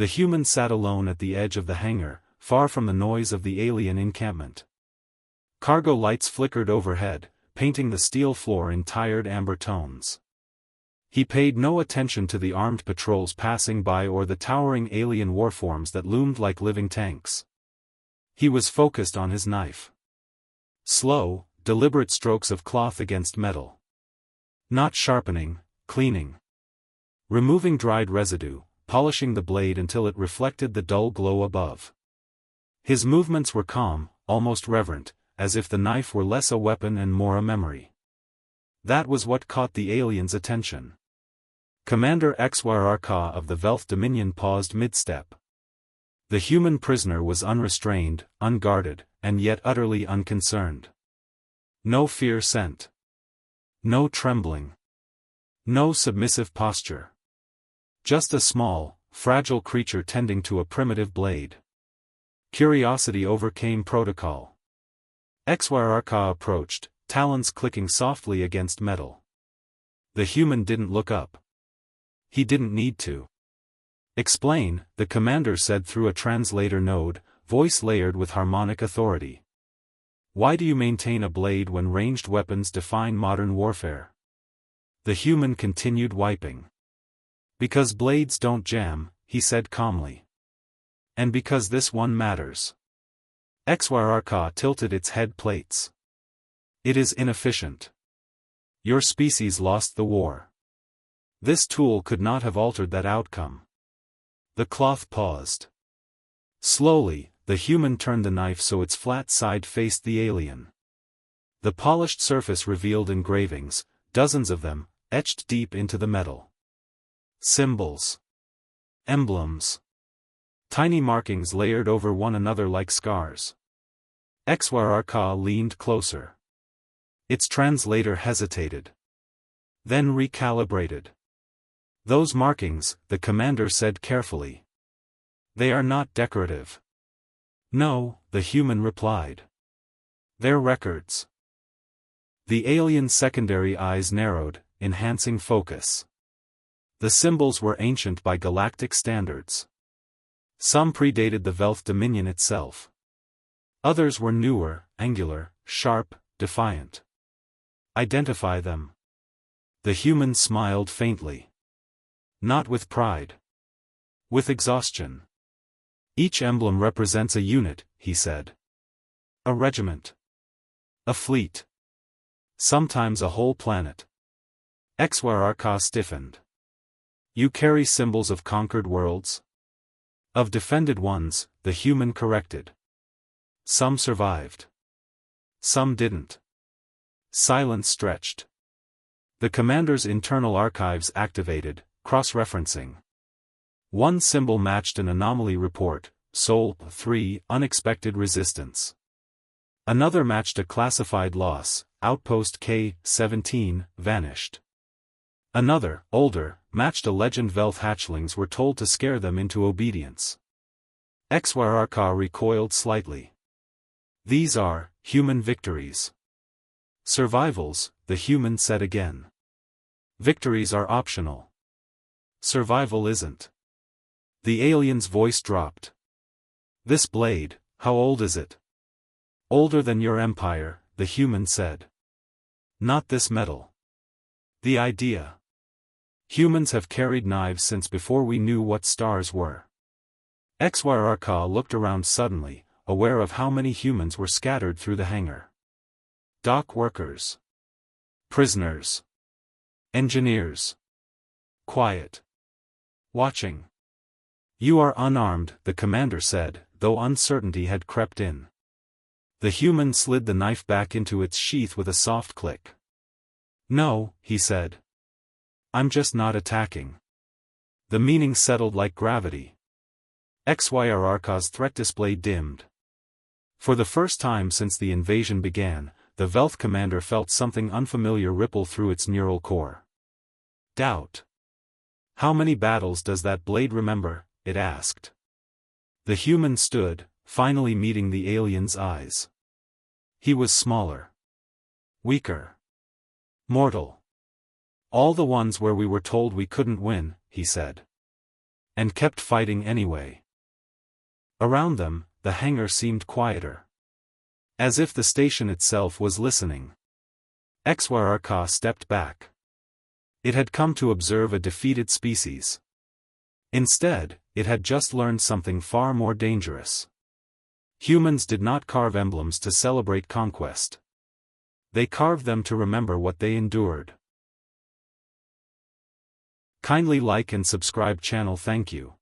The human sat alone at the edge of the hangar, far from the noise of the alien encampment. Cargo lights flickered overhead, painting the steel floor in tired amber tones. He paid no attention to the armed patrols passing by or the towering alien warforms that loomed like living tanks. He was focused on his knife. Slow, deliberate strokes of cloth against metal. Not sharpening, cleaning. Removing dried residue, polishing the blade until it reflected the dull glow above. His movements were calm, almost reverent, as if the knife were less a weapon and more a memory. That was what caught the alien's attention. Commander HFY of the Velth Dominion paused mid-step. The human prisoner was unrestrained, unguarded, and yet utterly unconcerned. No fear sent. No trembling. No submissive posture. Just a small, fragile creature tending to a primitive blade. Curiosity overcame protocol. HFY approached, talons clicking softly against metal. The human didn't look up. He didn't need to. Explain, the commander said through a translator node, voice layered with harmonic authority. Why do you maintain a blade when ranged weapons define modern warfare? The human continued wiping. Because blades don't jam, he said calmly. And because this one matters. HFY tilted its head plates. It is inefficient. Your species lost the war. This tool could not have altered that outcome. The cloth paused. Slowly, the human turned the knife so its flat side faced the alien. The polished surface revealed engravings, dozens of them, etched deep into the metal. Symbols. Emblems. Tiny markings layered over one another like scars. HFY leaned closer. Its translator hesitated. Then recalibrated. Those markings, the commander said carefully. They are not decorative. No, the human replied. They're records. The alien's secondary eyes narrowed, enhancing focus. The symbols were ancient by galactic standards. Some predated the Velth Dominion itself. Others were newer, angular, sharp, defiant. Identify them. The human smiled faintly. Not with pride. With exhaustion. Each emblem represents a unit, he said. A regiment. A fleet. Sometimes a whole planet. HFY stiffened. You carry symbols of conquered worlds? Of defended ones, the human corrected. Some survived. Some didn't. Silence stretched. The commander's internal archives activated, cross-referencing. One symbol matched an anomaly report, Sol 3, unexpected resistance. Another matched a classified loss, Outpost K-17, vanished. Another, older, matched a legend Velth hatchlings were told to scare them into obedience. HFY recoiled slightly. These are human victories. Survivals, the human said again. Victories are optional. Survival isn't. The alien's voice dropped. This blade, how old is it? Older than your empire, the human said. Not this metal. The idea. Humans have carried knives since before we knew what stars were. HFY looked around suddenly, aware of how many humans were scattered through the hangar. Dock workers. Prisoners. Engineers. Quiet. Watching. You are unarmed, the commander said, though uncertainty had crept in. The human slid the knife back into its sheath with a soft click. No, he said. I'm just not attacking. The meaning settled like gravity. HFY's threat display dimmed. For the first time since the invasion began, the Velth commander felt something unfamiliar ripple through its neural core. Doubt. How many battles does that blade remember? It asked. The human stood, finally meeting the alien's eyes. He was smaller. Weaker. Mortal. All the ones where we were told we couldn't win, he said. and kept fighting anyway. Around them, the hangar seemed quieter. As if the station itself was listening. HFY stepped back. It had come to observe a defeated species. Instead, it had just learned something far more dangerous. Humans did not carve emblems to celebrate conquest. They carved them to remember what they endured. Kindly like and subscribe channel. Thank you.